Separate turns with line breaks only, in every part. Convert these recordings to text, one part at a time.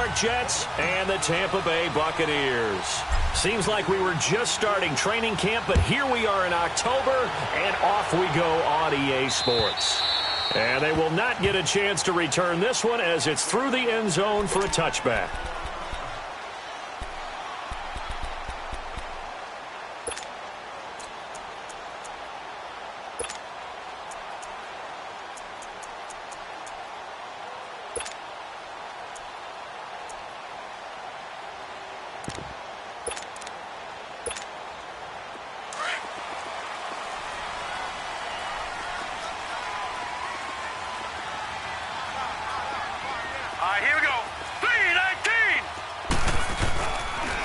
York Jets and the Tampa Bay Buccaneers. Seems like we were just starting training camp, but here we are in October, and off we go on EA Sports. And they will not get a chance to return this one as it's through the end zone for a touchback.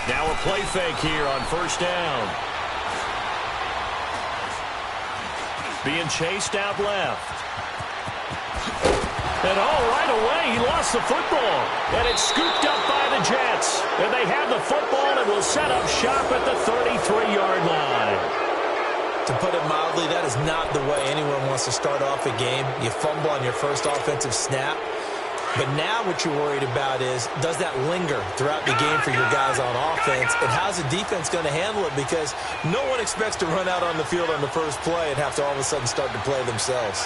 Now a play fake here on first down. Being chased out left. And right away, he lost the football. And it's scooped up by the Jets. And they have the football and will set up shop at the 33-yard line.
To put it mildly, that is not the way anyone wants to start off a game. You fumble on your first offensive snap. But now what you're worried about is, does that linger throughout the game for your guys on offense? And how's the defense going to handle it? Because no one expects to run out on the field on the first play and have to all of a sudden start to play themselves.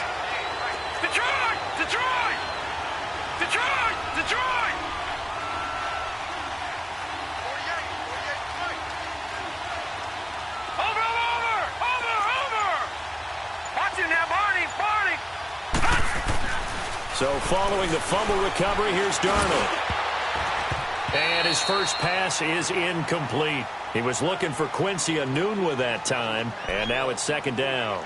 Detroit! Detroit! Detroit! Detroit! 48, 48, over! Watch it now, Barney!
So following the fumble recovery, here's Darnold. And his first pass is incomplete. He was looking for Quincy Enunwa that time, and now it's second down.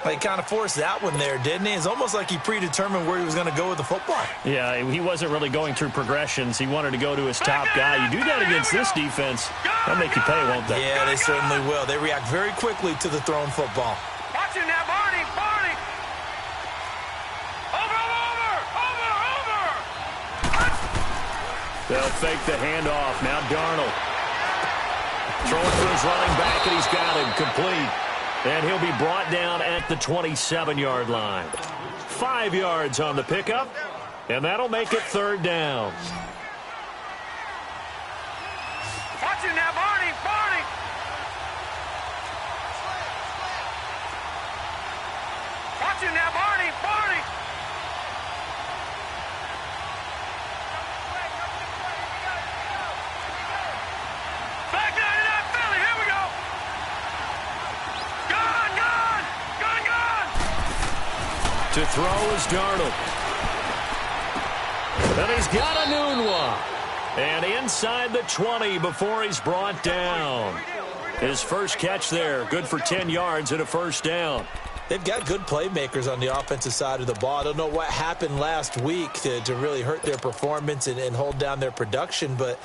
He kind of forced that one there, didn't he? It's almost like he predetermined where he was going to go with the football.
Yeah, he wasn't really going through progressions. He wanted to go to his top guy. You do that against this defense, they'll make you pay, won't they?
Yeah, they certainly will. They react very quickly to the thrown football.
Watch it now, Barney!
They'll fake the handoff. Now Darnold. Throwing for his running back, and he's got him complete. And he'll be brought down at the 27-yard line. 5 yards on the pickup, and that'll make it third down.
Watch it now, Barney! Watch it now, Barney!
To throw is Darnold. And he's got Enunwa. And inside the 20 before he's brought down. His first catch there, good for 10 yards and a first down.
They've got good playmakers on the offensive side of the ball. I don't know what happened last week to really hurt their performance and hold down their production, but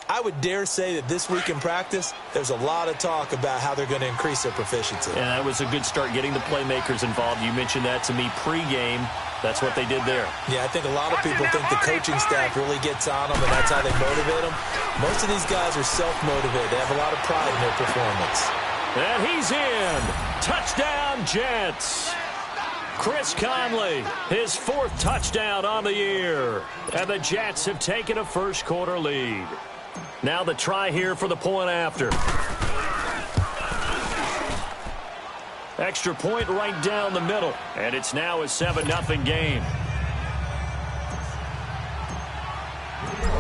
I would dare say that this week in practice, there's a lot of talk about how they're going to increase their proficiency.
And that was a good start, getting the playmakers involved. You mentioned that to me pregame. That's what they did there.
Yeah, I think a lot of people think the coaching staff really gets on them, and that's how they motivate them. Most of these guys are self-motivated. They have a lot of pride in their performance.
And he's in. Touchdown, Jets. Chris Conley, his 4th touchdown on the year. And the Jets have taken a first-quarter lead. Now the try here for the point after. Extra point right down the middle. And it's now a 7-0 game.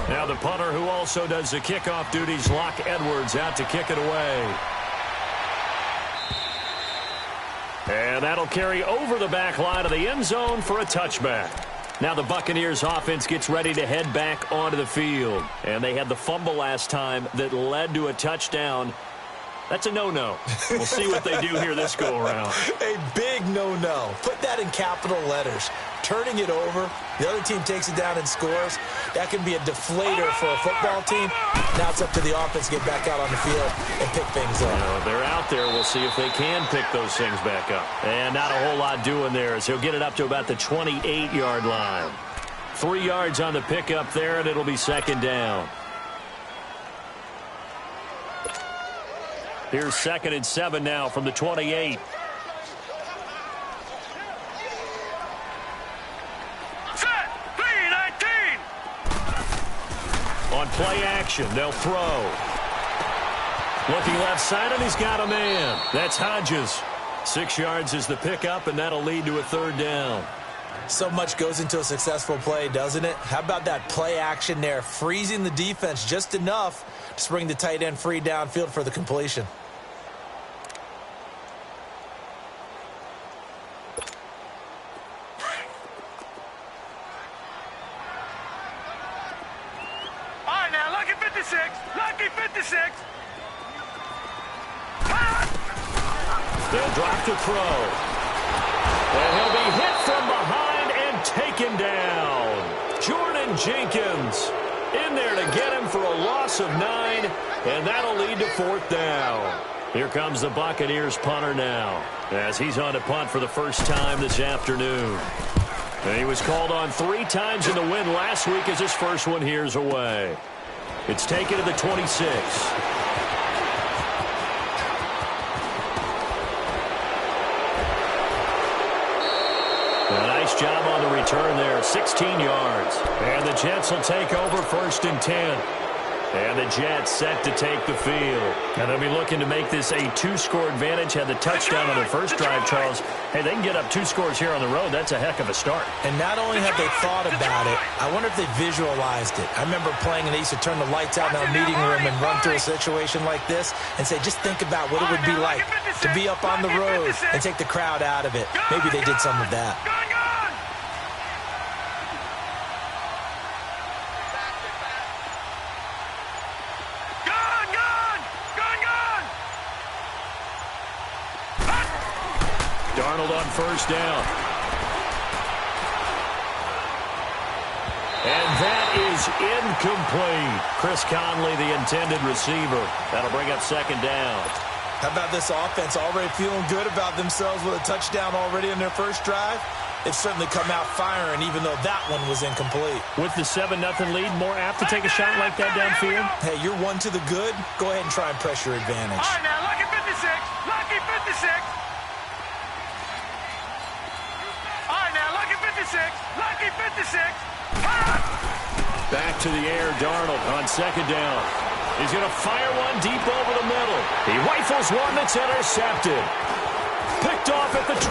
Now the punter, who also does the kickoff duties, Locke Edwards, out to kick it away. And that'll carry over the back line of the end zone for a touchback. Now the Buccaneers offense gets ready to head back onto the field. And they had the fumble last time that led to a touchdown. That's a no-no. We'll see what they do here this go-around.
A big no-no. Put that in capital letters. Turning it over, the other team takes it down and scores. That can be a deflator for a football team. Now it's up to the offense to get back out on the field and pick things up.
They're out there. We'll see if they can pick those things back up. And not a whole lot doing there, as he'll get it up to about the 28-yard line. 3 yards on the pickup there, and it'll be second down. Here's 2nd and 7 now from the 28.
Set! 3-19!
On play action, they'll throw. Looking left side, and he's got a man. That's Hodges. 6 yards is the pickup, and that'll lead to a third down.
So much goes into a successful play, doesn't it? How about that play action there, freezing the defense just enough to bring the tight end free downfield for the completion.
All right, now, lucky 56. Lucky 56.
They'll drop to throw. And he'll be hit from behind and taken down. Jordan Jenkins in there to get him for a loss of 9, and that'll lead to 4th down. Here comes the Buccaneers punter now, as he's on to punt for the first time this afternoon. And he was called on 3 times in the win last week as his first one here's away. It's taken to the 26. A nice job on the return there, 16 yards. And the Jets will take over 1st and 10. And the Jets set to take the field. And they'll be looking to make this a 2-score advantage. Had the touchdown on their first drive, Charles. Hey, they can get up 2 scores here on the road. That's a heck of a start.
And not only have they thought about it, I wonder if they visualized it. I remember playing and they used to turn the lights out in our meeting room and run through a situation like this and say, just think about what it would be like to be up on the road and take the crowd out of it. Maybe they did some of that.
Darnold on 1st down. And that is incomplete. Chris Conley, the intended receiver. That'll bring up 2nd down.
How about this offense already feeling good about themselves with a touchdown already in their first drive? They've certainly come out firing, even though that one was incomplete.
With the 7-0 lead, more apt to take a shot like that downfield?
Hey, you're 1 to the good. Go ahead and try and press your advantage.
All right, now, lucky 56. Lucky 56. All right, now, lucky 56. Lucky 56.
Back to the air, Darnold on 2nd down. He's going to fire one deep over the middle. He rifles one that's intercepted. Picked off at the 20.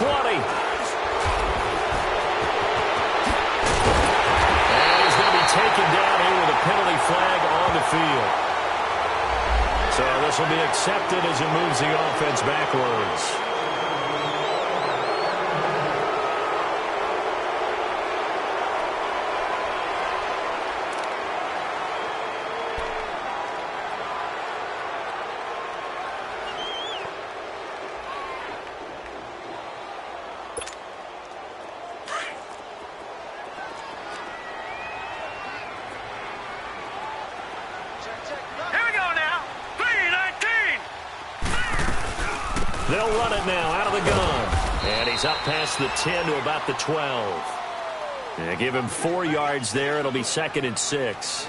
And he's going to be taken down here with a penalty flag on the field. So this will be accepted as it moves the offense backwards. They'll run it now out of the gun. And he's up past the 10 to about the 12. And give him 4 yards there. It'll be 2nd and 6.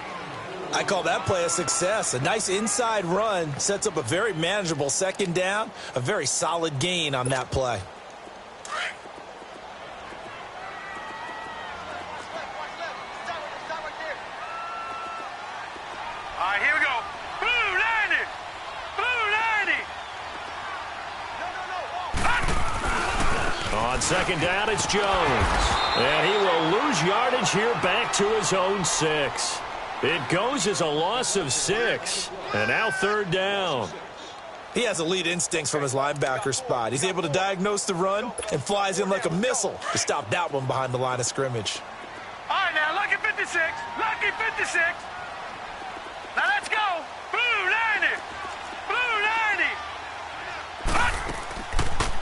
I call that play a success. A nice inside run sets up a very manageable 2nd down. A very solid gain on that play.
All right, here we go. Blue 90. Blue 90.
On 2nd down, it's Jones. And he will lose yardage here back to his own 6. It goes as a loss of 6. And now 3rd down.
He has elite instincts from his linebacker spot. He's able to diagnose the run and flies in like a missile to stop that one behind the line of scrimmage.
All right, now, lucky 56. Lucky 56. Now, let's go. Blue 90. Blue 90.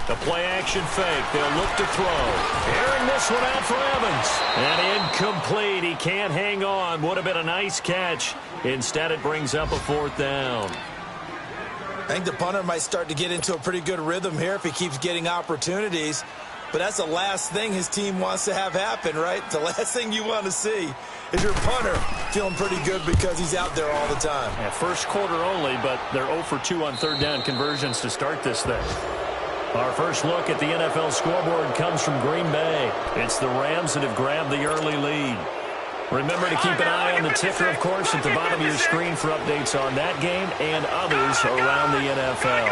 The play-action fake. They'll look to throw. Airing this one out for Evans. And incomplete. He can't hang on. Would have been a nice catch. Instead, it brings up a 4th down.
I think the punter might start to get into a pretty good rhythm here if he keeps getting opportunities. But that's the last thing his team wants to have happen, right? The last thing you want to see is your punter feeling pretty good because he's out there all the time.
Yeah, first quarter only, but they're 0 for 2 on 3rd down conversions to start this thing. Our first look at the NFL scoreboard comes from Green Bay. It's the Rams that have grabbed the early lead. Remember to keep an eye on the ticker, of course, at the bottom of your screen for updates on that game and others around the NFL.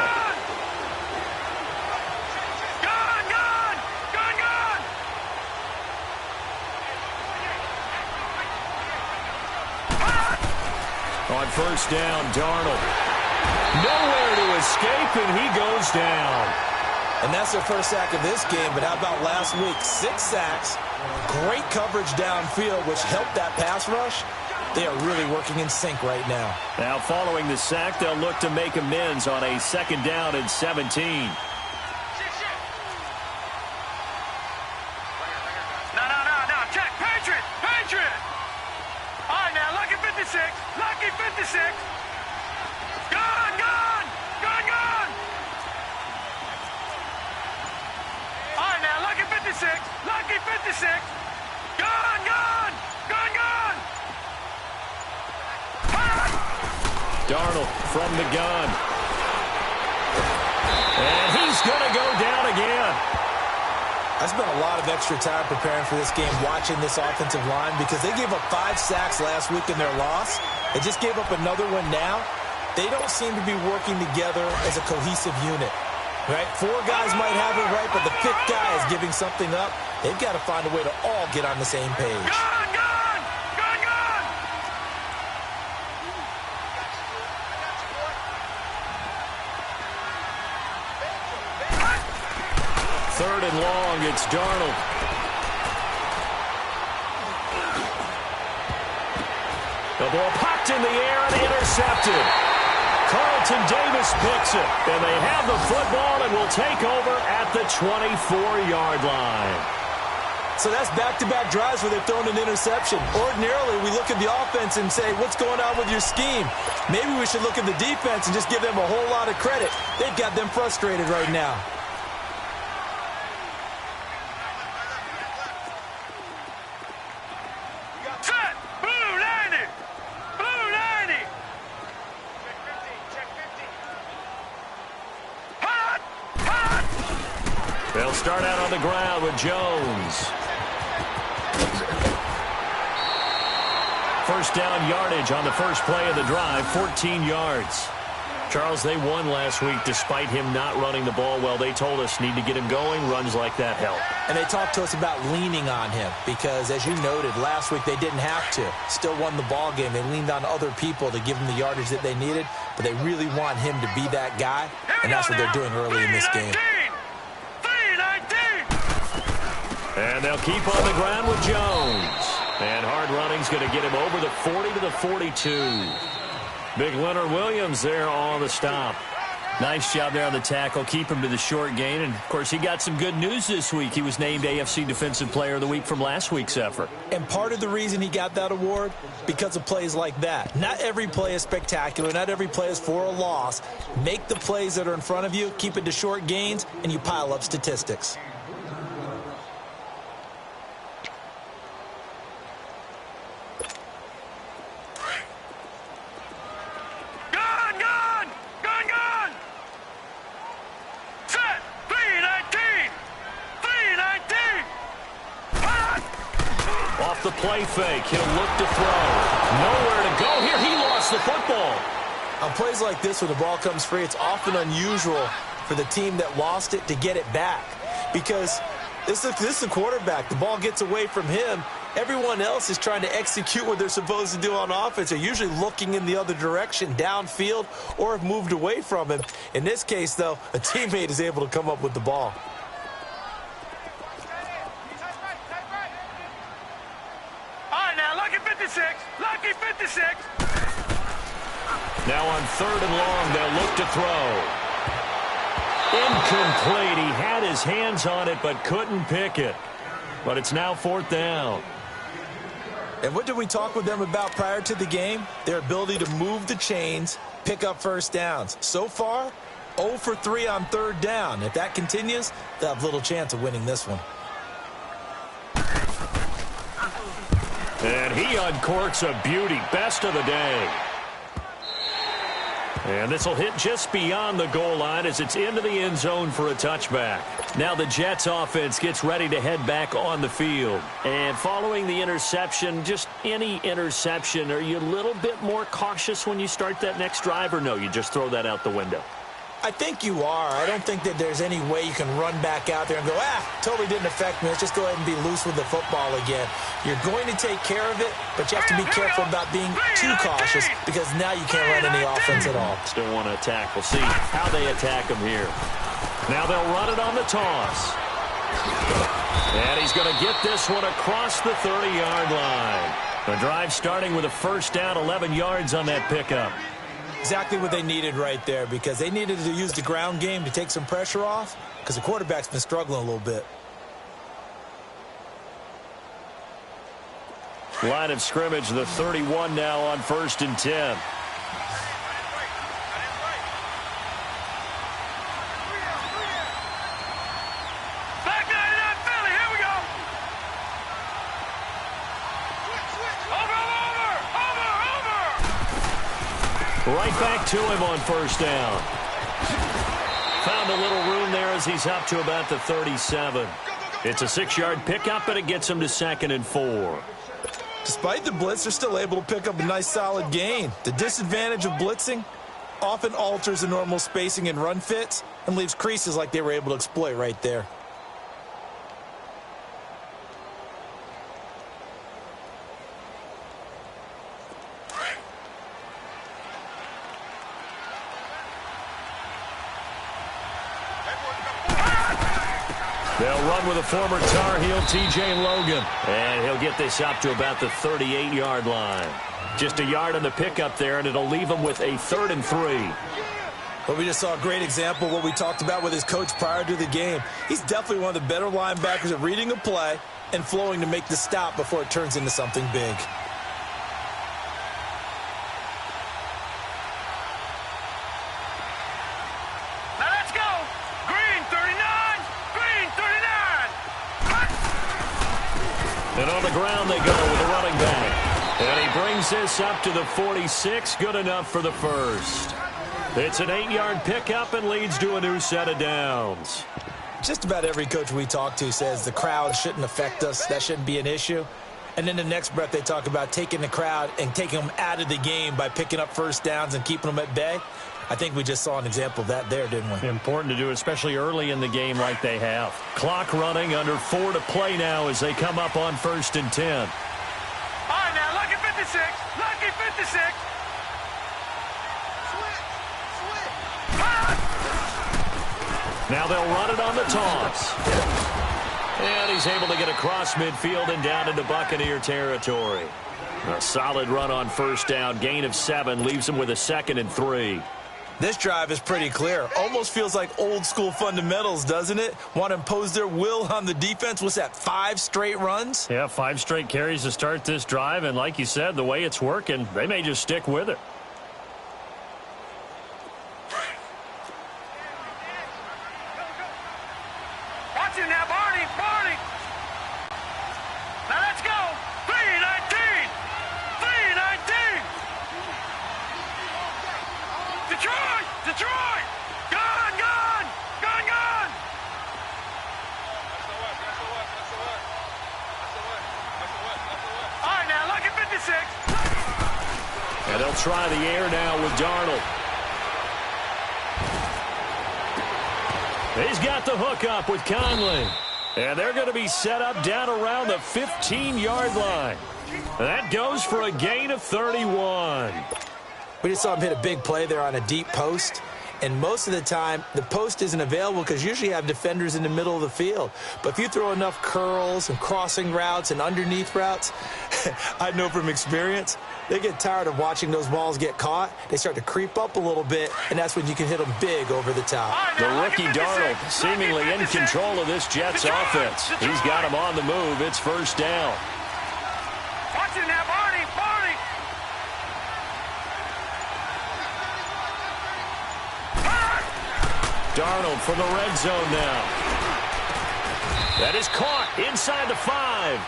On first down, Darnold. Nowhere to escape, and he goes down.
And that's their first sack of this game, but how about last week? 6 sacks, great coverage downfield, which helped that pass rush. They are really working in sync right now.
Now, following the sack, they'll look to make amends on a second down and 17.
No. Check. Patriot. All right, now, lucky 56. Lucky 56. Gone. All right, now, lucky 56. Lucky 56. Gone.
Darnold from the gun. And he's going to go down again.
I spent a lot of extra time preparing for this game, watching this offensive line, because they gave up 5 sacks last week in their loss. They just gave up another one now. They don't seem to be working together as a cohesive unit, right? 4 guys might have it right, but the 5th guy is giving something up. They've got to find a way to all get on the same page.
Gone.
3rd and long, it's Darnold. The ball popped in the air and intercepted. Carlton Davis picks it, and they have the football and will take over at the 24-yard line.
So that's back-to-back drives where they've thrown an interception. Ordinarily, we look at the offense and say, what's going on with your scheme? Maybe we should look at the defense and just give them a whole lot of credit. They've got them frustrated right now.
They'll start out on the ground with Jones. First down yardage on the first play of the drive, 14 yards. Charles, they won last week despite him not running the ball well. They told us need to get him going. Runs like that help.
And they talked to us about leaning on him because, as you noted, last week they didn't have to. Still won the ball game. They leaned on other people to give them the yardage that they needed, but they really want him to be that guy, and that's what they're doing early in this game.
And they'll keep on the ground with Jones. And hard running's going to get him over the 40 to the 42. Big Leonard Williams there on the stop. Nice job there on the tackle. Keep him to the short gain. And, of course, he got some good news this week. He was named AFC Defensive Player of the Week from last week's effort.
And part of the reason he got that award, because of plays like that. Not every play is spectacular. Not every play is for a loss. Make the plays that are in front of you, keep it to short gains, and you pile up statistics.
Off the play fake, he'll look to throw. Nowhere to go here. He lost the football.
On plays like this, when the ball comes free, it's often unusual for the team that lost it to get it back. Because this is the quarterback. The ball gets away from him. Everyone else is trying to execute what they're supposed to do on offense. They're usually looking in the other direction, downfield, or have moved away from him. In this case, though, a teammate is able to come up with the ball.
Lucky 56.
Now on 3rd and long, they'll look to throw. Incomplete. He had his hands on it but couldn't pick it. But it's now 4th down.
And what did we talk with them about prior to the game? Their ability to move the chains, pick up first downs. So far, 0 for 3 on 3rd down. If that continues, they'll have little chance of winning this one.
And he uncorks a beauty. Best of the day. And this will hit just beyond the goal line as it's into the end zone for a touchback. Now the Jets offense gets ready to head back on the field. And following the interception, just any interception, are you a little bit more cautious when you start that next drive, or no, you just throw that out the window?
I think you are. I don't think that there's any way you can run back out there and go, totally didn't affect me. Let's just go ahead and be loose with the football again. You're going to take care of it, but you have to be careful about being too cautious because now you can't run any offense at all.
Still want to attack. We'll see how they attack him here. Now they'll run it on the toss. And he's going to get this one across the 30-yard line. The drive starting with a first down, 11 yards on that pickup.
Exactly what they needed right there because they needed to use the ground game to take some pressure off because the quarterback's been struggling a little bit.
Line of scrimmage, the 31 now on 1st and 10. Right back to him on first down. Found a little room there as he's up to about the 37. It's a 6-yard pickup, and it gets him to 2nd and 4.
Despite the blitz, they're still able to pick up a nice solid gain. The disadvantage of blitzing often alters the normal spacing and run fits and leaves creases like they were able to exploit right there.
They'll run with a former Tar Heel, T.J. Logan. And he'll get this up to about the 38-yard line. Just a yard on the pickup there, and it'll leave him with a 3rd and 3.
Well, we just saw a great example of what we talked about with his coach prior to the game. He's definitely one of the better linebackers at reading a play and flowing to make the stop before it turns into something big.
And on the ground they go with the running back. And he brings this up to the 46. Good enough for the first. It's an 8-yard pickup and leads to a new set of downs.
Just about every coach we talk to says the crowd shouldn't affect us. That shouldn't be an issue. And then the next breath they talk about taking the crowd and taking them out of the game by picking up first downs and keeping them at bay. I think we just saw an example of that there, didn't we?
Important to do, especially early in the game like they have. Clock running, under 4 to play now as they come up on 1st and 10.
All right, now, lucky 56. Lucky 56.
Now they'll run it on the toss. And he's able to get across midfield and down into Buccaneer territory. A solid run on first down. Gain of 7 leaves him with a 2nd and 3.
This drive is pretty clear. Almost feels like old school fundamentals, doesn't it? Want to impose their will on the defense. What's that, 5 straight runs?
Yeah, 5 straight carries to start this drive. And like you said, the way it's working, they may just stick with it.
Watch it now, Barney. Barney. Now let's go. 3-19. 3-19. Detroit! Detroit! Gone! Gone! Gone! Gone! All right, now, look at 56.
And they'll try the air now with Darnold. He's got the hook up with Conley. And they're going to be set up down around the 15-yard line. That goes for a gain of 31.
We just saw him hit a big play there on a deep post. And most of the time, the post isn't available because usually you have defenders in the middle of the field. But if you throw enough curls and crossing routes and underneath routes, I know from experience, they get tired of watching those balls get caught. They start to creep up a little bit, and that's when you can hit them big over the top.
The rookie Darnold seemingly in control of this Jets offense. He's got him on the move. It's first down.
Watch it now, Barney. Barney.
Darnold from the red zone now. That is caught inside the 5.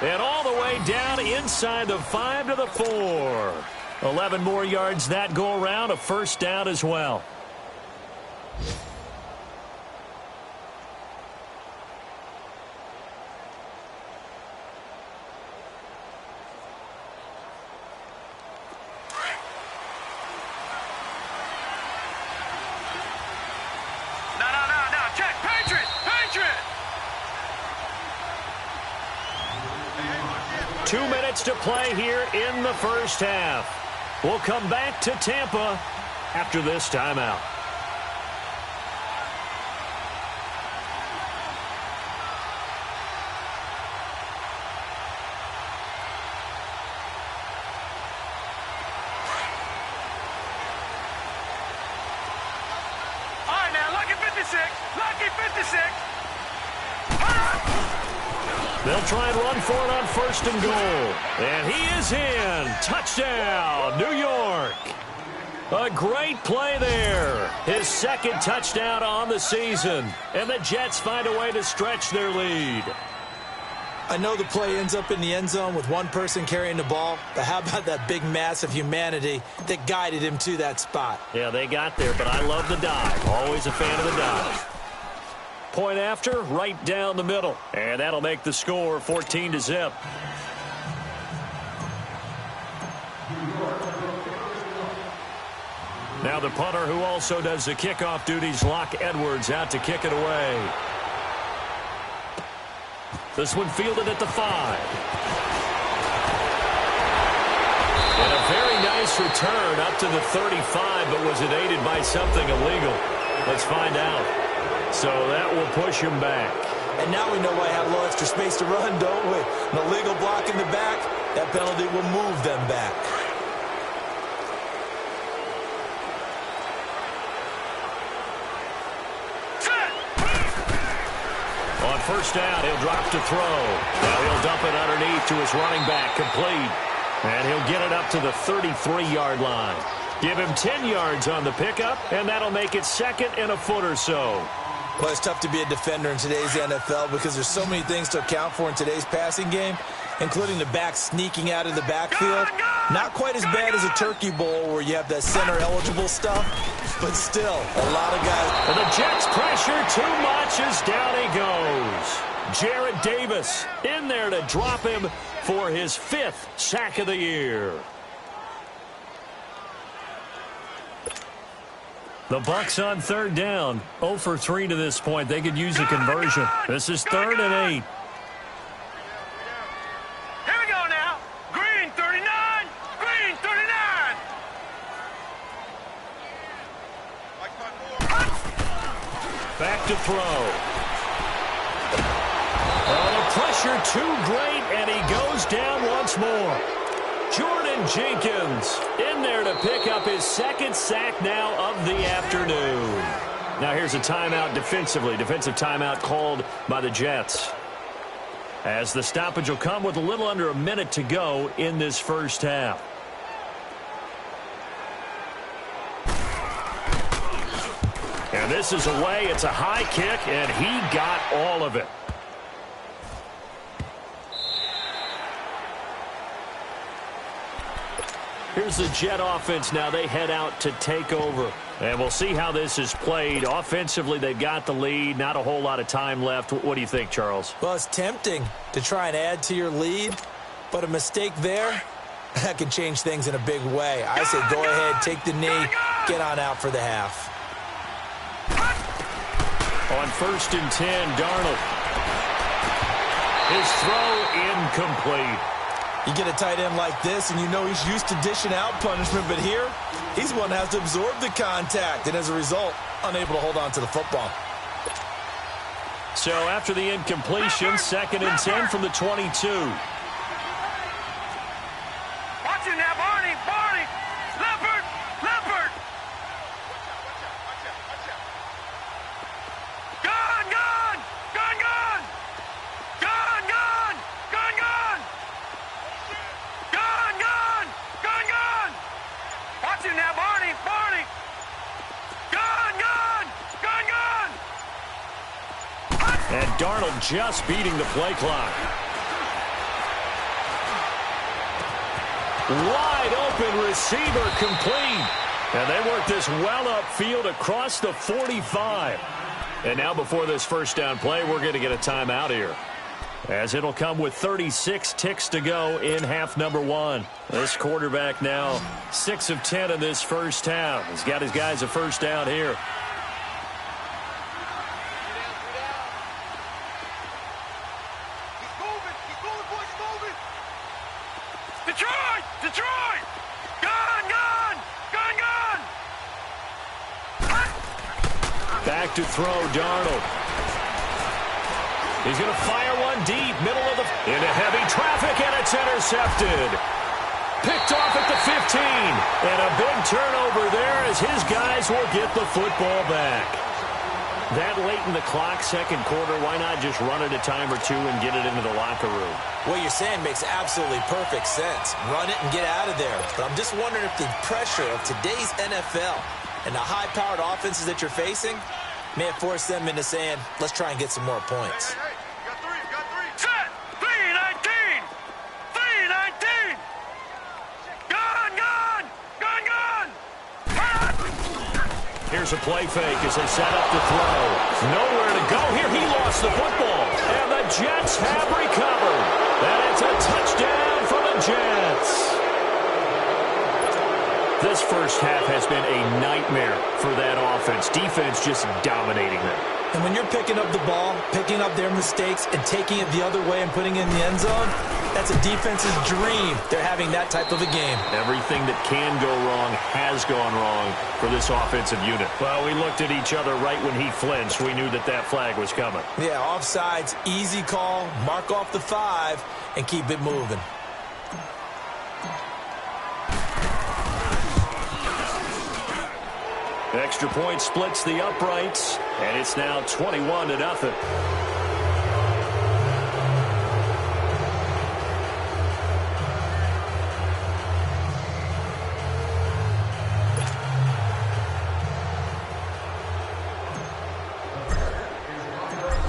And all the way down inside the 5 to the 4. 11 more yards that go around, a first down as well.
No. Check. Patriot.
2 minutes to play here in the first half. We'll come back to Tampa after this timeout.
All right, now, lucky 56. Lucky 56.
They'll try and run for it on first and goal. And he is in. Touchdown, New York. A great play there. His second touchdown on the season. And the Jets find a way to stretch their lead.
I know the play ends up in the end zone with one person carrying the ball, but how about that big mass of humanity that guided him to that spot?
Yeah, they got there, but I love the dive. Always a fan of the dive. Point after, right down the middle. And that'll make the score 14-0. Now the punter who also does the kickoff duties, Locke Edwards, out to kick it away. This one fielded at the 5. And a very nice return up to the 35, but was it aided by something illegal? Let's find out. So that will push him back.
And now we know why I have a little extra space to run, don't we? An illegal block in the back, that penalty will move them back.
On first down, he'll drop to throw. Now he'll dump it underneath to his running back, complete. And he'll get it up to the 33-yard line. Give him 10 yards on the pickup, and that'll make it second and a foot or so.
Well, it's tough to be a defender in today's NFL because there's so many things to account for in today's passing game, including the back sneaking out of the backfield. Not quite as bad as a turkey bowl where you have that center-eligible stuff, but still, a lot of guys.
And the Jets pressure too much as down he goes. Jarrett Davis in there to drop him for his 5th sack of the year. The Bucs on third down. 0 for 3 to this point. They could use a conversion. This is 3rd and 8.
Here we go now. Green 39. Green 39.
Back to throw. Oh, the pressure too great, and he goes down once more. Jordan Jenkins in there to pick up his 2nd sack now of the afternoon. Now here's a timeout defensively. Defensive timeout called by the Jets. As the stoppage will come with a little under a minute to go in this first half. And this is away. It's a high kick, and he got all of it. Here's the Jet offense now. They head out to take over. And we'll see how this is played. Offensively, they've got the lead. Not a whole lot of time left. What do you think, Charles?
Well, it's tempting to try and add to your lead, but a mistake there, that can change things in a big way. I say go ahead, take the knee, get on out for the half.
On 1st and 10, Darnold. His throw incomplete.
You get a tight end like this, and you know he's used to dishing out punishment, but here, he's one that has to absorb the contact, and as a result, unable to hold on to the football.
So after the incompletion, 2nd and 10 from the 22.
Watch it now, Barney. Barney. Leopard. Leopard. Gun, gun. Gun, gun. Gun, gun. Gun, gun. Gun, gun. Gun, gun. Watch it now, Barney. Barney. Gun, gun. Gun, gun.
And Darnold just beating the play clock. Wide open receiver complete. And they work this well upfield across the 45. And now before this first down play, we're going to get a timeout here, as it'll come with 36 ticks to go in half number one. This quarterback now 6 of 10 in this first half. He's got his guys a first down here.
Detroit! Detroit! Gone! Gone! Gone! Gone!
Back to throw, Darnold. He's going to fire one deep, middle of the... into heavy traffic, and it's intercepted. Picked off at the 15. And a big turnover there as his guys will get the football back. That late in the clock, second quarter, why not just run it a time or two and get it into the locker room?
What you're saying makes absolutely perfect sense. Run it and get out of there. But I'm just wondering if the pressure of today's NFL and the high-powered offenses that you're facing may have forced them into saying, let's try and get some more points.
Hey, got three. Set! 3-19! 3-19! Gone! Gone! Gone! Gone!
Here's a play fake as they set up to throw. Nowhere to go here. He lost the football. And the Jets have recovered. And it's a touchdown for the Jets. This first half has been a nightmare for that offense. Defense just dominating them.
And when you're picking up the ball, picking up their mistakes, and taking it the other way and putting it in the end zone, that's a defense's dream. They're having that type of a game.
Everything that can go wrong has gone wrong for this offensive unit. Well, we looked at each other right when he flinched. We knew that that flag was coming.
Yeah, offsides, easy call, mark off the 5, and keep it moving.
Extra point splits the uprights, and it's now 21-0.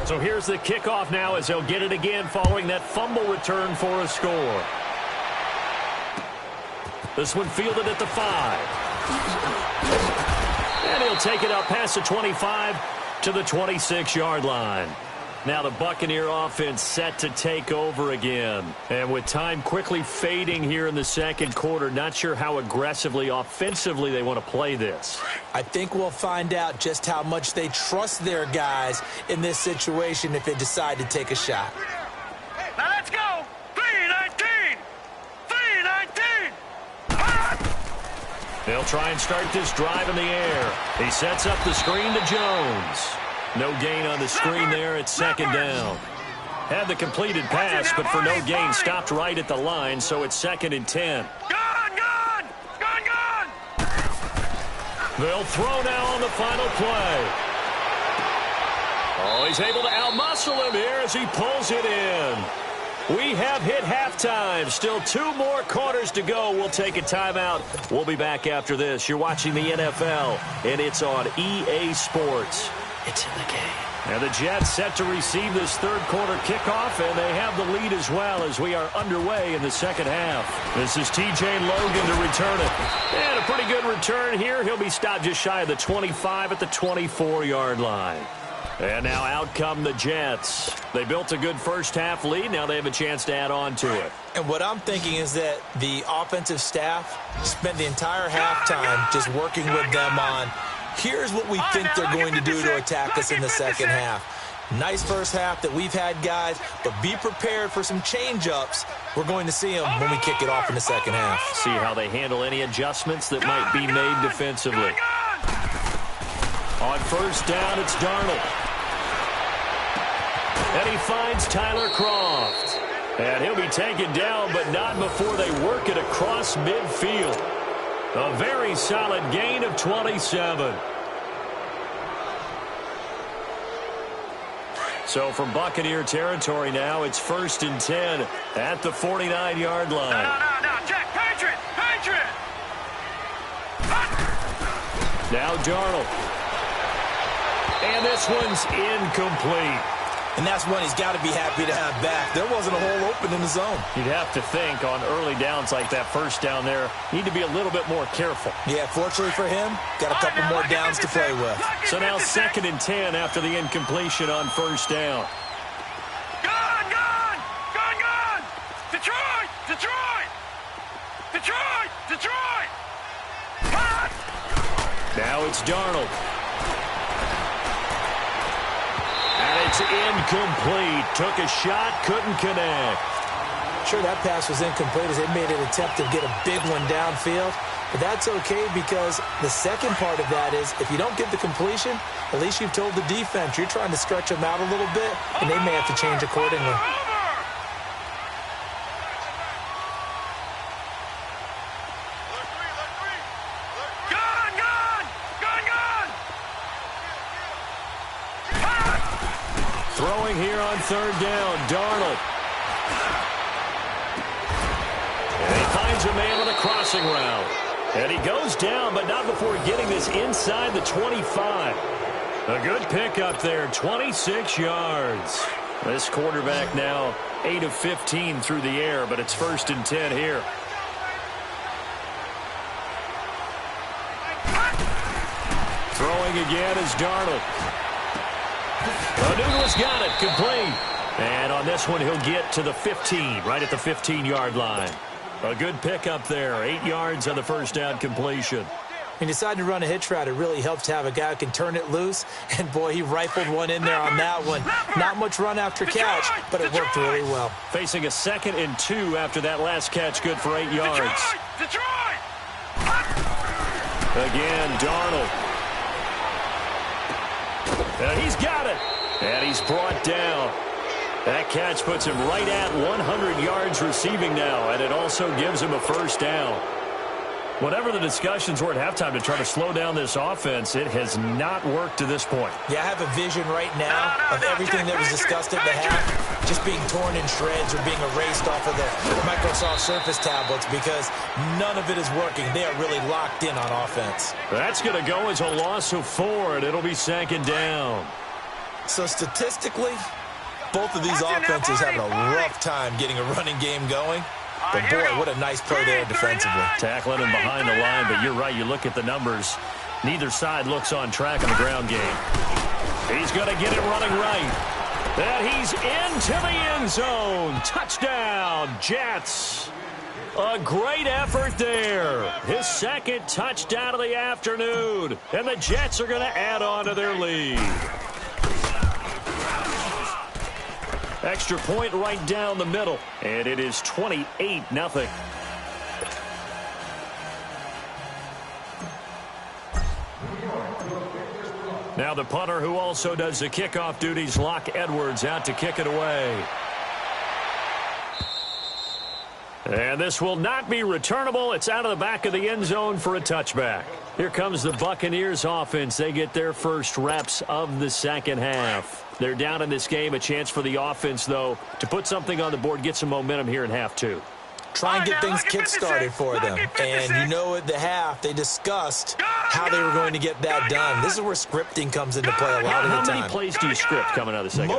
So here's the kickoff now as they'll get it again following that fumble return for a score. This one fielded at the 5. And he'll take it up past the 25 to the 26-yard line. Now the Buccaneer offense set to take over again. And with time quickly fading here in the second quarter, not sure how aggressively, offensively they want to play this.
I think we'll find out just how much they trust their guys in this situation if they decide to take a shot.
Now let's go! 3-19! 3-19!
They'll try and start this drive in the air. He sets up the screen to Jones. No gain on the screen there. It's second down. Had the completed pass, but for no gain, stopped right at the line, so it's 2nd and 10.
Gone! Gone! Gone! Gone!
They'll throw now on the final play. Oh, he's able to outmuscle him here as he pulls it in. We have hit halftime. Still 2 more quarters to go. We'll take a timeout. We'll be back after this. You're watching the NFL, and it's on EA Sports. It's in the game. And the Jets set to receive this third quarter kickoff, and they have the lead as well as we are underway in the second half. This is TJ Logan to return it. And a pretty good return here. He'll be stopped just shy of the 25 at the 24-yard line. And now out come the Jets. They built a good first half lead. Now they have a chance to add on to it.
And what I'm thinking is that the offensive staff spent the entire halftime just working with them on, here's what we think they're going to do to attack us in the second half. Nice first half that we've had, guys, but be prepared for some change-ups. We're going to see them when we kick it off in the second half.
See how they handle any adjustments that might be made defensively. On first down, it's Darnold. And he finds Tyler Kroft. And he'll be taken down, but not before they work it across midfield. A very solid gain of 27. So from Buccaneer territory now, it's 1st and 10 at the 49-yard line.
No, Jack, Patriot!
Now Darnold. And this one's incomplete.
And that's one he's got to be happy to have back. There wasn't a hole open in the zone.
You'd have to think on early downs like that first down there, need to be a little bit more careful.
Yeah, fortunately for him, got a couple more downs to play with.
So now 2nd and 10 after the incompletion on first down.
Gone! Detroit! Hot!
Now it's Darnold. And it's incomplete. Took a shot, couldn't connect.
Sure, that pass was incomplete as they made an attempt to get a big one downfield. But that's okay because the second part of that is if you don't get the completion, at least you've told the defense you're trying to stretch them out a little bit, and they may have to change accordingly.
Throwing here on 3rd down, Darnold. And he finds a man on a crossing route. And he goes down, but not before getting this inside the 25. A good pickup there, 26 yards. This quarterback now 8 of 15 through the air, but it's 1st and 10 here. Throwing again is Darnold. Newton's got it, complete. And on this one, he'll get to the 15, right at the 15-yard line. A good pickup there, 8 yards on the first down completion.
He decided to run a hitch route. It really helps to have a guy who can turn it loose. And, boy, he rifled one in there on that one. Not much run after catch, but it worked really well.
Facing a 2nd and 2 after that last catch, good for 8 yards.
Detroit!
Again, Darnold. And he's got it. And he's brought down. That catch puts him right at 100 yards receiving now, and it also gives him a first down. Whatever the discussions were at halftime to try to slow down this offense, it has not worked to this point.
Yeah, I have a vision right now of everything that was discussed at the half just being torn in shreds or being erased off of the Microsoft Surface tablets because none of it is working. They are really locked in on offense.
That's going to go as a loss of 4, and it'll be 2nd down.
So statistically, both of these offenses having a rough time getting a running game going. But, boy, what a nice play there defensively.
Tackling him behind the line, but you're right. You look at the numbers. Neither side looks on track in the ground game. He's going to get it running right. And he's into the end zone. Touchdown, Jets. A great effort there. His 2nd touchdown of the afternoon. And the Jets are going to add on to their lead. Extra point right down the middle. And it is 28-0. Now the punter who also does the kickoff duties, Locke Edwards, out to kick it away. And this will not be returnable. It's out of the back of the end zone for a touchback. Here comes the Buccaneers offense. They get their first reps of the second half. They're down in this game. A chance for the offense, though, to put something on the board, get some momentum here in half 2.
Try and get things kick-started for them. And you know at the half, they discussed how they were going to get that done. This is where scripting comes into play a lot of the time.
How many plays do you script coming out of the second?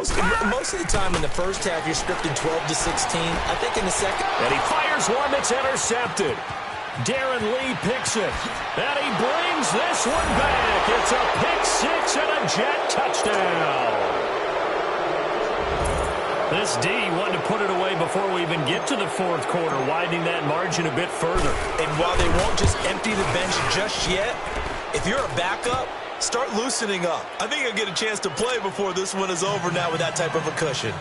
Most of the time in the first half, you're scripting 12 to 16. I think in the second.
And he fires one that's intercepted. Darren Lee picks it. And he brings this one back. It's a pick 6 and a Jet touchdown. This D wanted to put it away before we even get to the 4th quarter, widening that margin a bit further.
And while they won't just empty the bench just yet, if you're a backup, start loosening up. I think you'll get a chance to play before this one is over now with that type of a cushion.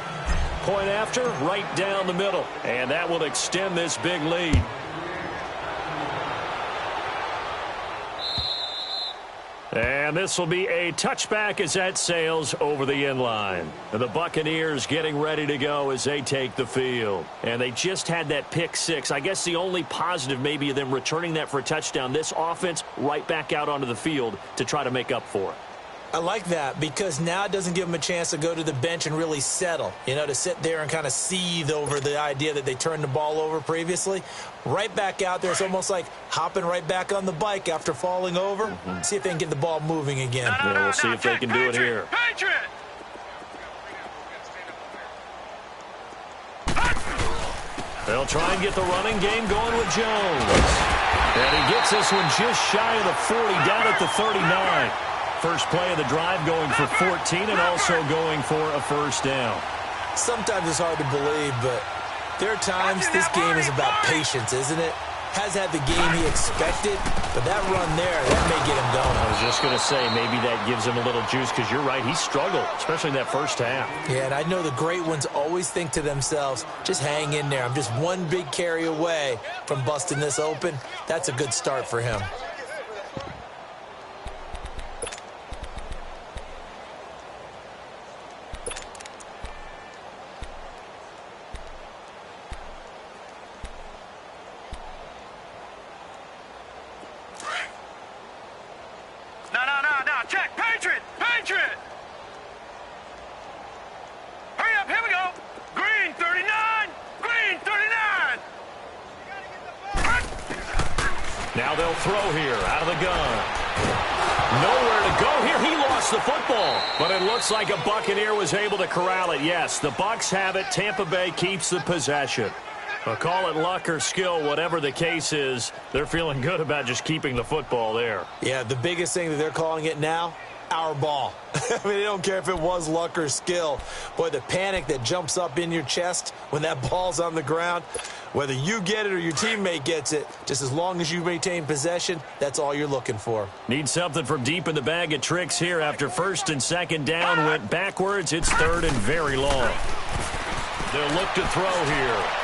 Point after, right down the middle. And that will extend this big lead. And this will be a touchback as that sails over the end line. The Buccaneers getting ready to go as they take the field. And they just had that pick 6. I guess the only positive maybe of them returning that for a touchdown. This offense right back out onto the field to try to make up for it.
I like that because now it doesn't give them a chance to go to the bench and really settle, you know, to sit there and kind of seethe over the idea that they turned the ball over previously. Right back out there, it's almost like hopping right back on the bike after falling over. See if they can get the ball moving again.
Yeah, we'll see if they can do it here. They'll try and get the running game going with Jones. And he gets this one just shy of the 40, down at the 39. First play of the drive going for 14 and also going for a first down.
Sometimes it's hard to believe, but there are times this game is about patience, isn't it? Has had the game he expected, but that run there, that may get him going.
I was just going to say, maybe that gives him a little juice, because you're right, he struggled, especially in that first half.
Yeah, and I know the great ones always think to themselves, just hang in there. I'm just one big carry away from busting this open. That's a good start for him.
Check. Patriot. Hurry up. Here we go. Green 39. Green 39.
Now they'll throw here out of the gun. Nowhere to go here. He lost the football. But it looks like a Buccaneer was able to corral it. Yes, the Bucs have it. Tampa Bay keeps the possession. But call it luck or skill, whatever the case is, they're feeling good about just keeping the football there.
Yeah, the biggest thing that they're calling it now, our ball. I mean, they don't care if it was luck or skill. Boy, the panic that jumps up in your chest when that ball's on the ground, whether you get it or your teammate gets it, just as long as you maintain possession, that's all you're looking for.
Need something from deep in the bag of tricks here after first and second down went backwards. It's third and very long. They'll look to throw here.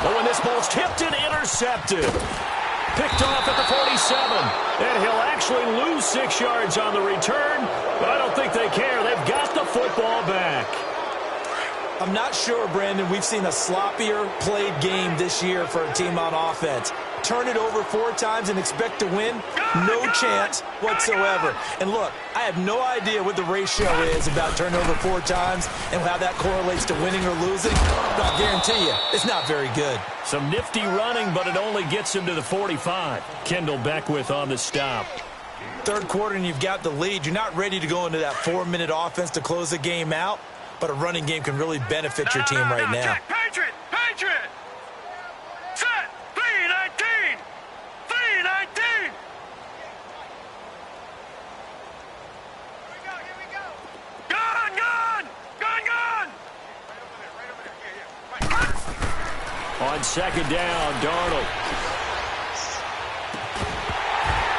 Oh, and this ball's tipped and intercepted. Picked off at the 47. And he'll actually lose 6 yards on the return, but I don't think they care. They've got the football back.
I'm not sure, Brandon, we've seen a sloppier played game this year for a team on offense. Turn it over 4 times and expect to win? No chance whatsoever. And look, I have no idea what the ratio is about turnover 4 times and how that correlates to winning or losing. But I guarantee you, it's not very good.
Some nifty running, but it only gets him to the 45. Kendall Beckwith on the stop.
Third quarter and you've got the lead. You're not ready to go into that 4-minute offense to close the game out, but a running game can really benefit your team right now.
Patriot. Set. 3-19. 3-19. Here we go. Gun.
On second down, Darnold.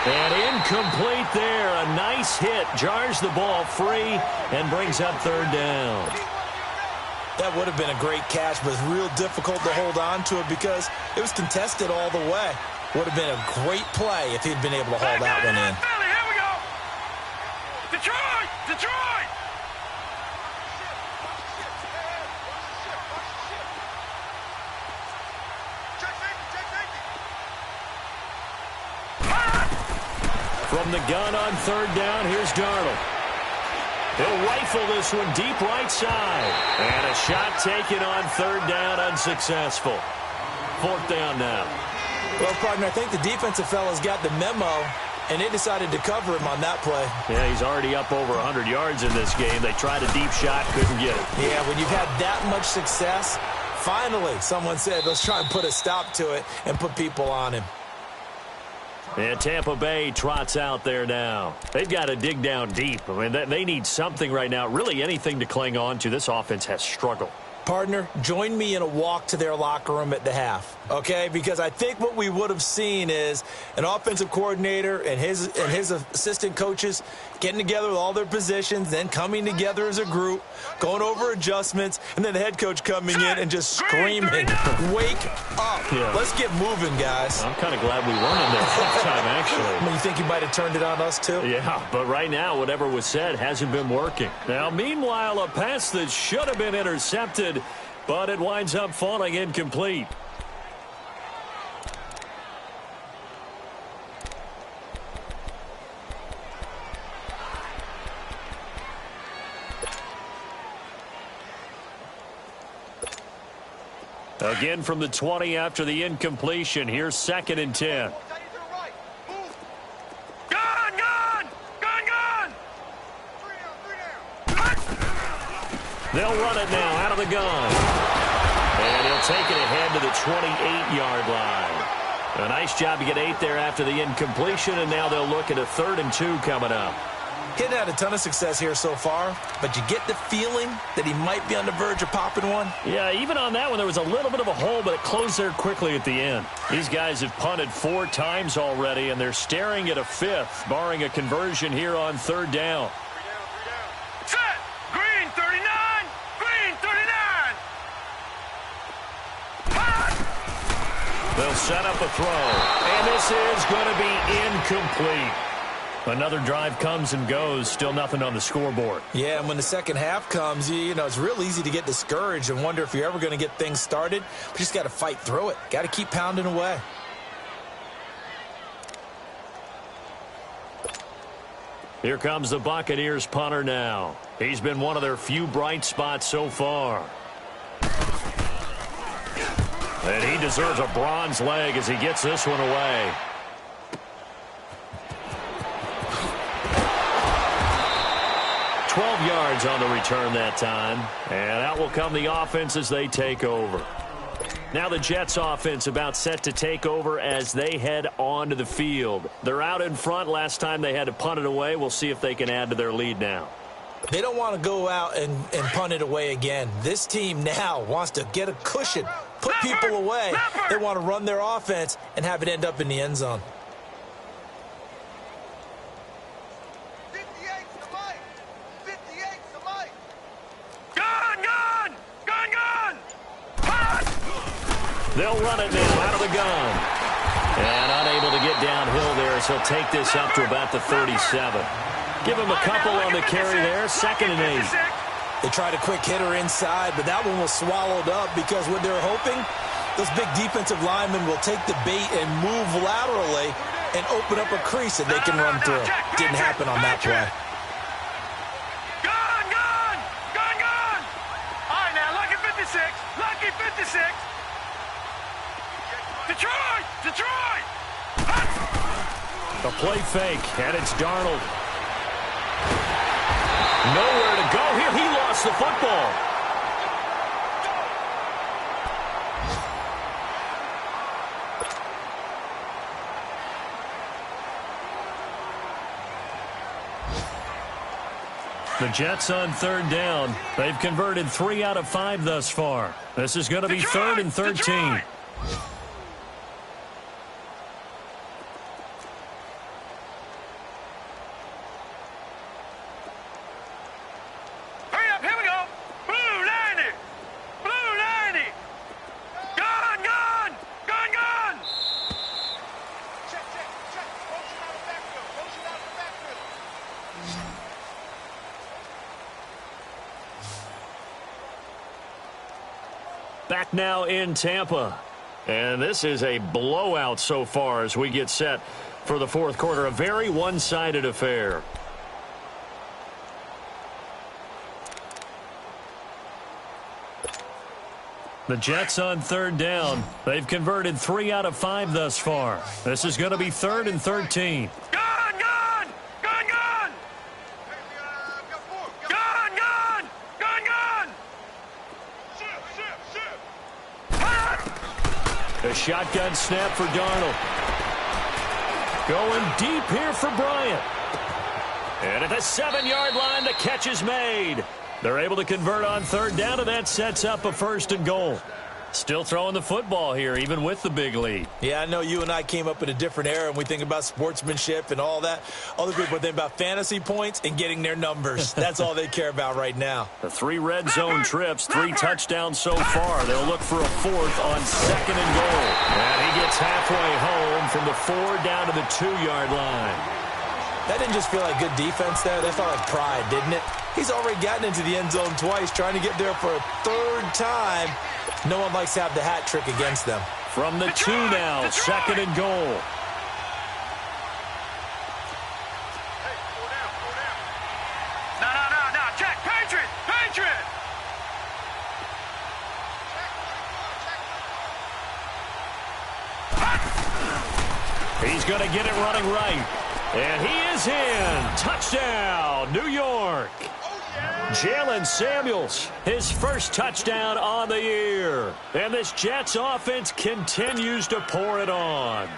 And incomplete there. A nice hit. Jars the ball free and brings up third down.
That would have been a great catch, but it's real difficult to hold on to it because it was contested all the way. Would have been a great play if he'd been able to haul that one in.
Here we go. Detroit.
From the gun on third down, here's Darnold. He'll rifle this one deep right side. And a shot taken on third down, unsuccessful. Fourth down now.
Well, partner, I think the defensive fellas got the memo, and they decided to cover him on that play.
Yeah, he's already up over 100 yards in this game. They tried a deep shot, couldn't get it.
Yeah, when you've had that much success, finally someone said, let's try and put a stop to it and put people on him.
And Tampa Bay trots out there now. They've got to dig down deep. I mean, they need something right now, really anything to cling on to. This offense has struggled.
Partner, join me in a walk to their locker room at the half, okay? Because I think what we would have seen is an offensive coordinator and his assistant coaches getting together with all their positions, then coming together as a group, going over adjustments, and then the head coach coming in and just screaming, wake up. Yeah. Let's get moving, guys.
I'm kind of glad we weren't in there this time, actually.
I mean, you think you might have turned it on us, too?
Yeah, but right now, whatever was said hasn't been working. Now, meanwhile, a pass that should have been intercepted, but it winds up falling incomplete. Again from the 20 after the incompletion. Here's 2nd and 10. They'll run it now out of the gun. And he'll take it ahead to the 28-yard line. A nice job to get 8 there after the incompletion, and now they'll look at a 3rd and 2 coming up.
He's had a ton of success here so far, but you get the feeling that he might be on the verge of popping one.
Yeah, even on that one, there was a little bit of a hole, but it closed there quickly at the end. These guys have punted 4 times already, and they're staring at a 5th, barring a conversion here on 3rd down.
Set! Green 39! Green 39! Hot!
They'll set up a throw, and this is going to be incomplete. Another drive comes and goes, still nothing on the scoreboard.
Yeah, and when the second half comes, you know, it's real easy to get discouraged and wonder if you're ever going to get things started. But you just got to fight through it. Got to keep pounding away.
Here comes the Buccaneers punter now. He's been one of their few bright spots so far. And he deserves a bronze leg as he gets this one away. Yards on the return that time, and out will come the offense as they take over. Now the Jets offense about set to take over as they head onto the field. They're out in front. Last time they had to punt it away. We'll see if they can add to their lead now.
They don't want to go out and punt it away again. This team now wants to get a cushion, put people away. They want to run their offense and have it end up in the end zone.
They'll run it now out of the gun. And unable to get downhill there, so he'll take this up to about the 37. Give him a couple on the carry there, 2nd and 8.
They tried a quick hitter inside, but that one was swallowed up because what they're hoping, those big defensive linemen will take the bait and move laterally and open up a crease that they can run through. Didn't happen on that play.
Gun! All right, now, lucky 56. Lucky 56. Detroit!
A play fake, and it's Darnold. Nowhere to go here. He lost the football. The Jets on 3rd down. They've converted 3 out of 5 thus far. This is going to be 3rd and 13.
Detroit.
Back now in Tampa. And this is a blowout so far as we get set for the 4th quarter. A very one-sided affair. The Jets on 3rd down. They've converted 3 out of 5 thus far. This is going to be 3rd and 13. A shotgun snap for Darnold. Going deep here for Bryant. And at the 7-yard line, the catch is made. They're able to convert on 3rd down, and that sets up a 1st and goal. Still throwing the football here, even with the big lead.
Yeah, I know you and I came up in a different era, and we think about sportsmanship and all that. Other people think about fantasy points and getting their numbers. That's all they care about right now.
The 3 red zone trips, 3 touchdowns so far. They'll look for a 4th on 2nd and goal. And he gets halfway home from the 4 down to the 2-yard line.
That didn't just feel like good defense there. That felt like pride, didn't it? He's already gotten into the end zone twice, trying to get there for a 3rd time. No one likes to have the hat trick against them.
From the 2 now, 2nd and goal.
No, check, Patriot!
He's going to get it running right. And he is in. Touchdown, New York. Jalen Samuels, his first touchdown on the year. And this Jets offense continues to pour it on.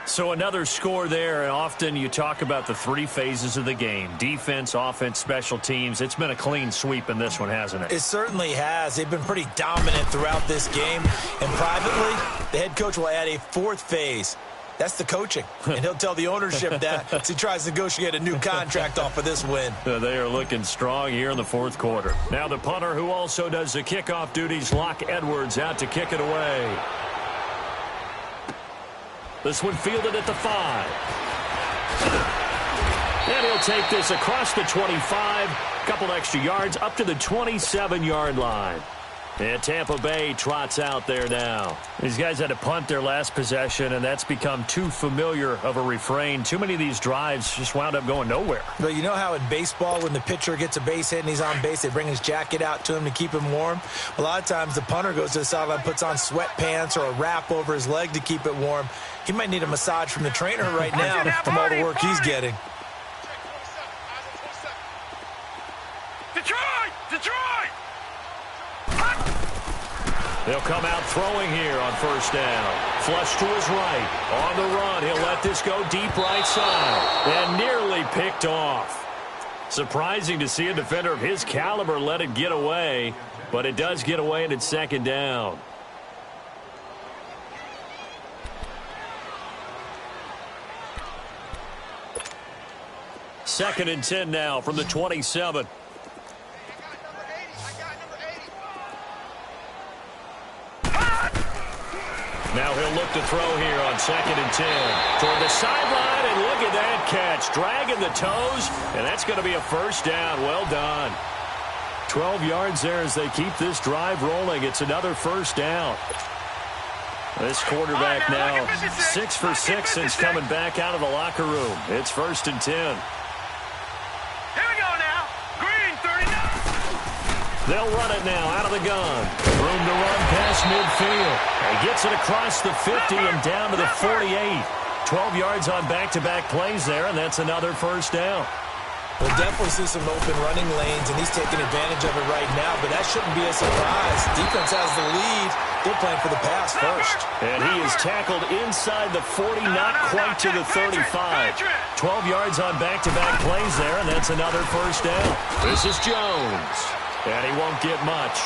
So another score there, and often you talk about the three phases of the game. Defense, offense, special teams. It's been a clean sweep in this one, hasn't it?
It certainly has. They've been pretty dominant throughout this game. And privately, the head coach will add a fourth phase. That's the coaching. And he'll tell the ownership that as he tries to negotiate a new contract off of this win.
They are looking strong here in the fourth quarter. Now the punter who also does the kickoff duties, Locke Edwards, out to kick it away. This one fielded at the 5. And he'll take this across the 25. A couple extra yards up to the 27-yard line. And Tampa Bay trots out there now. These guys had to punt their last possession, and that's become too familiar of a refrain. Too many of these drives just wound up going nowhere.
But you know how in baseball, when the pitcher gets a base hit and he's on base, they bring his jacket out to him to keep him warm? A lot of times the punter goes to the sideline, puts on sweatpants or a wrap over his leg to keep it warm. He might need a massage from the trainer right now from all the work he's getting.
Detroit!
They'll come out throwing here on first down. Flush to his right. On the run, he'll let this go deep right side. And nearly picked off. Surprising to see a defender of his caliber let it get away. But it does get away, and it's second down. Second and 10 now from the 27. Now he'll look to throw here on second and 10. Toward the sideline, and look at that catch. Dragging the toes, and that's going to be a first down. Well done. 12 yards there as they keep this drive rolling. It's another first down. This quarterback now 6 for 6 since coming back out of the locker room. It's first and 10.
Here we go now. Green, 39.
They'll run it now out of the gun. Room to run past midfield. He gets it across the 50 and down to the 48. 12 yards on back-to-back plays there, and that's another first down.
We'll definitely see some open running lanes, and he's taking advantage of it right now, but that shouldn't be a surprise. Defense has the lead. They're playing for the pass first.
And he is tackled inside the 40, not quite to the 35. 12 yards on back-to-back plays there, and that's another first down. This is Jones. And he won't get much.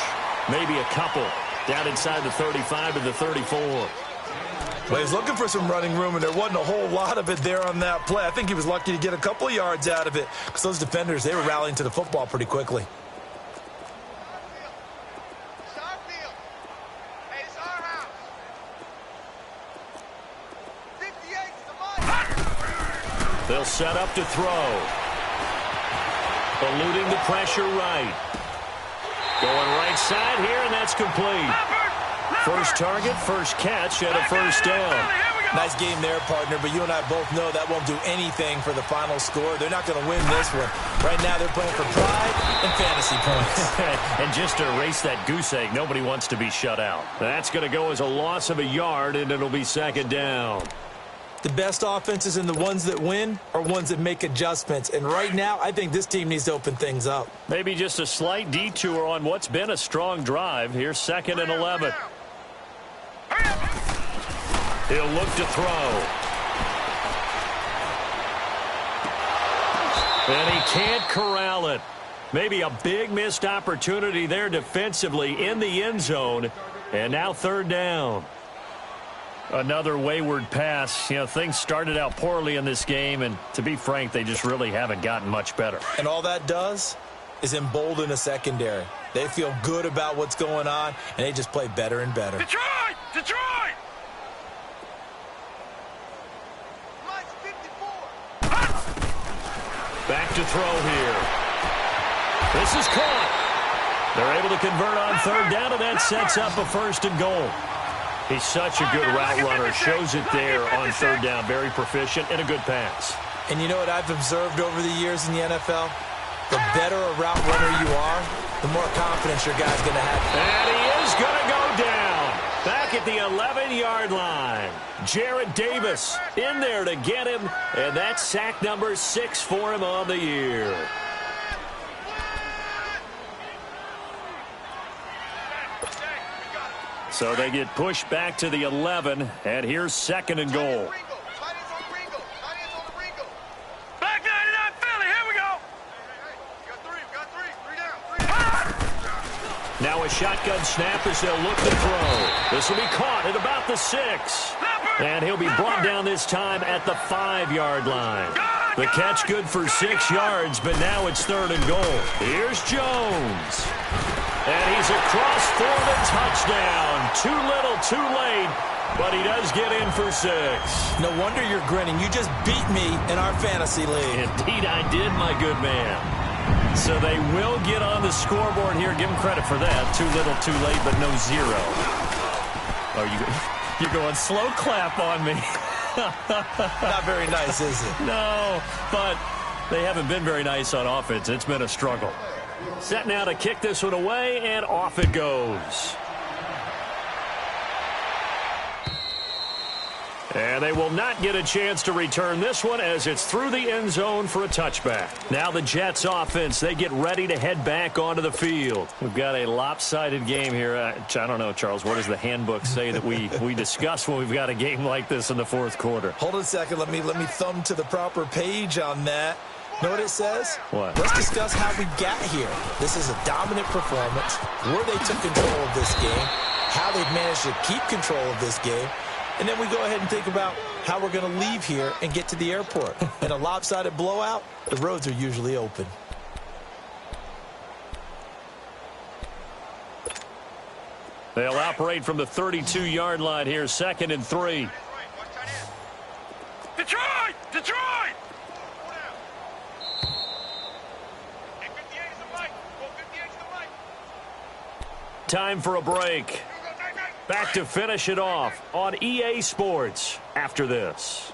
Maybe a couple. Down inside the 35 to the 34.
Well, he's looking for some running room, and there wasn't a whole lot of it there on that play. I think he was lucky to get a couple of yards out of it because those defenders, they were rallying to the football pretty quickly.
They'll set up to throw. Eluding the pressure right. Going right side here, and that's complete. First target, first catch, and a first down.
Nice game there, partner, but you and I both know that won't do anything for the final score. They're not going to win this one. Right now, they're playing for pride and fantasy points.
And just to erase that goose egg, nobody wants to be shut out. That's going to go as a loss of a yard, and it'll be second down.
The best offenses and the ones that win are ones that make adjustments. And right now, I think this team needs to open things up.
Maybe just a slight detour on what's been a strong drive. Here's second and 11. He'll look to throw. And he can't corral it. Maybe a big missed opportunity there defensively in the end zone. And now third down. Another wayward pass. You know, things started out poorly in this game, and to be frank, they just really haven't gotten much better.
And all that does is embolden a secondary. They feel good about what's going on, and they just play better and better.
Detroit! Detroit!
Back to throw here. This is caught. They're able to convert on third down, and that sets up a first and goal. He's such a good route runner. Shows it there on third down. Very proficient and a good pass.
And you know what I've observed over the years in the NFL? The better a route runner you are, the more confidence your guy's going to have.
And he is going to go down. Back at the 11-yard line. Jarrad Davis in there to get him. And that's sack number 6 for him on the year. So they get pushed back to the 11, and here's 2nd and goal.
Back 99 Philly, here we go. Got three down.
Now a shotgun snap as they'll look to throw. This will be caught at about the 6. And he'll be brought down this time at the 5-yard line. The catch good for 6 yards, but now it's 3rd and goal. Here's Jones. And he's across for the touchdown. Too little, too late, but he does get in for 6.
No wonder you're grinning. You just beat me in our fantasy league.
Indeed I did, my good man. So they will get on the scoreboard here. Give them credit for that. Too little, too late, but no 0. Oh, you're going slow clap on me.
Not very nice, is it?
No, but they haven't been very nice on offense. It's been a struggle. Set now to kick this one away, and off it goes. And they will not get a chance to return this one as it's through the end zone for a touchback. Now the Jets offense, they get ready to head back onto the field. We've got a lopsided game here. I don't know, Charles, what does the handbook say that we discuss when we've got a game like this in the 4th quarter?
Hold on a second. Let me thumb to the proper page on that. Know what it says?
What?
Let's discuss how we got here. This is a dominant performance, where they took control of this game, how they've managed to keep control of this game, and then we go ahead and think about how we're going to leave here and get to the airport. In a lopsided blowout, the roads are usually open.
They'll operate from the 32-yard line here, 2nd and 3.
Detroit! Detroit!
Time for a break. Back to finish it off on EA Sports after this.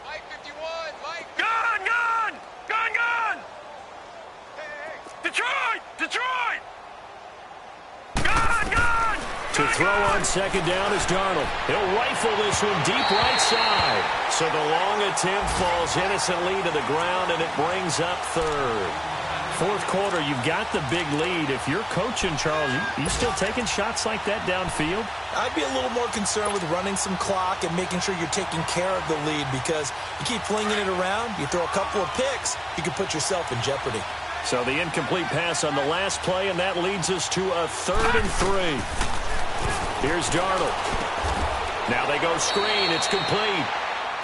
Mike 51, Mike. Gun! Detroit! Detroit! Gun!
To throw on 2nd down is Darnold. He'll rifle this one deep right side. So the long attempt falls innocently to the ground, and it brings up 3rd. 4th quarter, you've got the big lead. If you're coaching, Charles, you still taking shots like that downfield?
I'd be a little more concerned with running some clock and making sure you're taking care of the lead, because you keep flinging it around, you throw a couple of picks, you can put yourself in jeopardy.
So the incomplete pass on the last play, and that leads us to a 3rd and 3. Here's Darnold. Now they go screen. It's complete.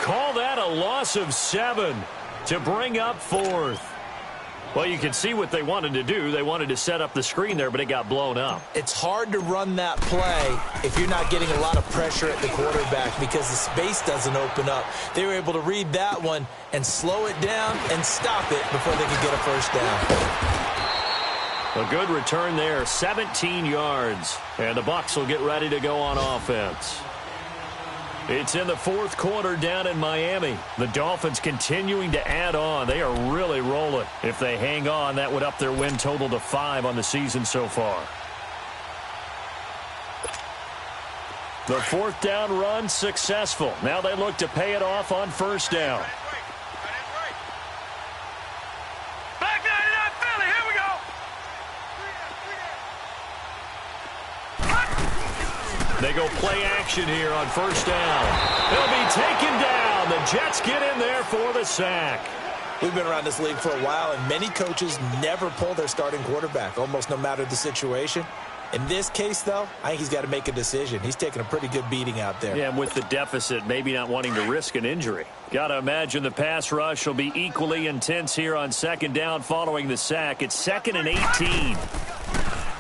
Call that a loss of 7 to bring up 4th. Well, you can see what they wanted to do. They wanted to set up the screen there, but it got blown up.
It's hard to run that play if you're not getting a lot of pressure at the quarterback, because the space doesn't open up. They were able to read that one and slow it down and stop it before they could get a first down.
A good return there, 17 yards. And the Bucs will get ready to go on offense. It's in the 4th quarter down in Miami. The Dolphins continuing to add on. They are really rolling. If they hang on, that would up their win total to 5 on the season so far. The 4th down run successful. Now they look to pay it off on 1st down.
Back 99 Philly, here we go.
They go play action here on 1st down. They'll be taken down. The Jets get in there for the sack.
We've been around this league for a while, and many coaches never pull their starting quarterback, almost no matter the situation. In this case, though, I think he's got to make a decision. He's taking a pretty good beating out there.
Yeah, and with the deficit, maybe not wanting to risk an injury. Got to imagine the pass rush will be equally intense here on 2nd down following the sack. It's 2nd and 18.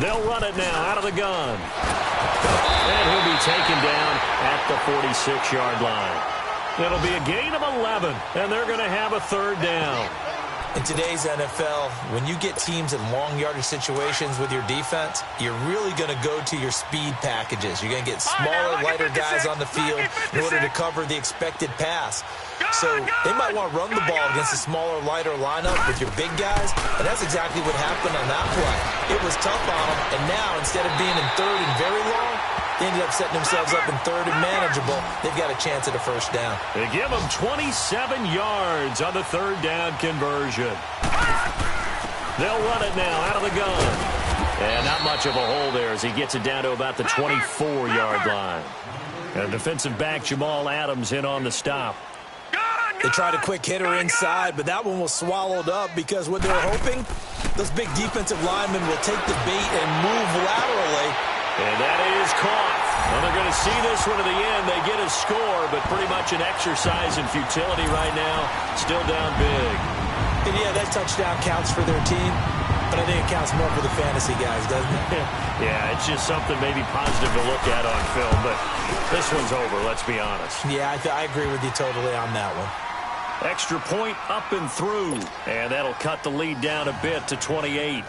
They'll run it now out of the gun. And he'll be taken down at the 46-yard line. It'll be a gain of 11, and they're going to have a 3rd down.
In today's NFL, when you get teams in long yardage situations with your defense, you're really going to go to your speed packages. You're going to get smaller, lighter guys on the field in order to cover the expected pass. So they might want to run the ball against a smaller, lighter lineup with your big guys, and that's exactly what happened on that play. It was tough on them, and now instead of being in 3rd and very long, they ended up setting themselves up in 3rd and manageable. They've got a chance at a 1st down.
They give them 27 yards on the 3rd down conversion. They'll run it now out of the gun. And not much of a hole there as he gets it down to about the 24-yard line. And defensive back Jamal Adams in on the stop.
They tried a quick hitter inside, but that one was swallowed up because what they were hoping, those big defensive linemen will take the bait and move laterally.
And that is caught. Well, they're going to see this one to the end. They get a score, but pretty much an exercise in futility right now. Still down big.
And yeah, that touchdown counts for their team, but I think it counts more for the fantasy guys, doesn't it?
Yeah, it's just something maybe positive to look at on film, but this one's over, let's be honest.
Yeah, I agree with you totally on that one.
Extra point up and through, and that'll cut the lead down a bit to 28.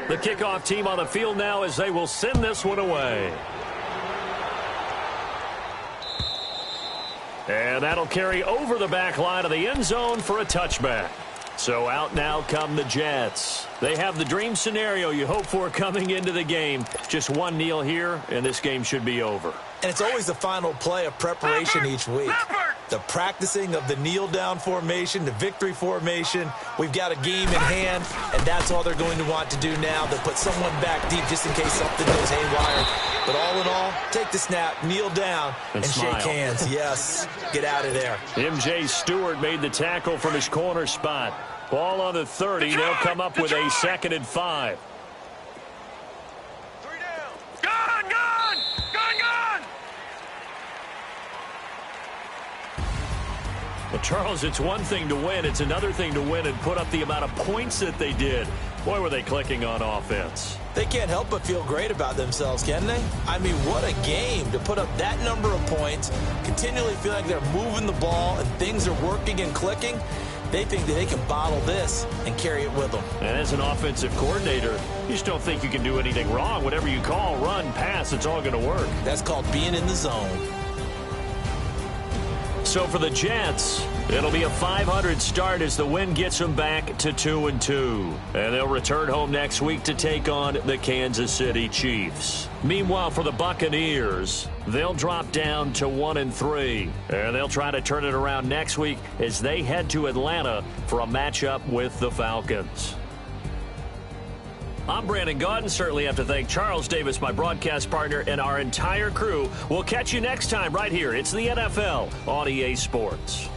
The kickoff team on the field now as they will send this one away. And that'll carry over the back line of the end zone for a touchback. So out now come the Jets. They have the dream scenario you hope for coming into the game. Just one kneel here, and this game should be over.
And it's always the final play of preparation each week. The practicing of the kneel-down formation, the victory formation. We've got a game in hand, and that's all they're going to want to do now. They'll put someone back deep just in case something goes haywire. But all in all, take the snap, kneel down, and shake hands. Yes, get out of there.
M.J. Stewart made the tackle from his corner spot. Ball on the 30. They'll come up with a 2nd and 5. Well, Charles, it's one thing to win. It's another thing to win and put up the amount of points that they did. Boy, were they clicking on offense.
They can't help but feel great about themselves, can they? I mean, what a game to put up that number of points, continually feel like they're moving the ball and things are working and clicking. They think that they can bottle this and carry it with them.
And as an offensive coordinator, you just don't think you can do anything wrong. Whatever you call, run, pass, it's all going to work.
That's called being in the zone.
So for the Jets, it'll be a 500 start as the win gets them back to 2-2. And they'll return home next week to take on the Kansas City Chiefs. Meanwhile, for the Buccaneers, they'll drop down to 1-3. And they'll try to turn it around next week as they head to Atlanta for a matchup with the Falcons. I'm Brandon Gaudin. Certainly have to thank Charles Davis, my broadcast partner, and our entire crew. We'll catch you next time right here. It's the NFL on EA Sports.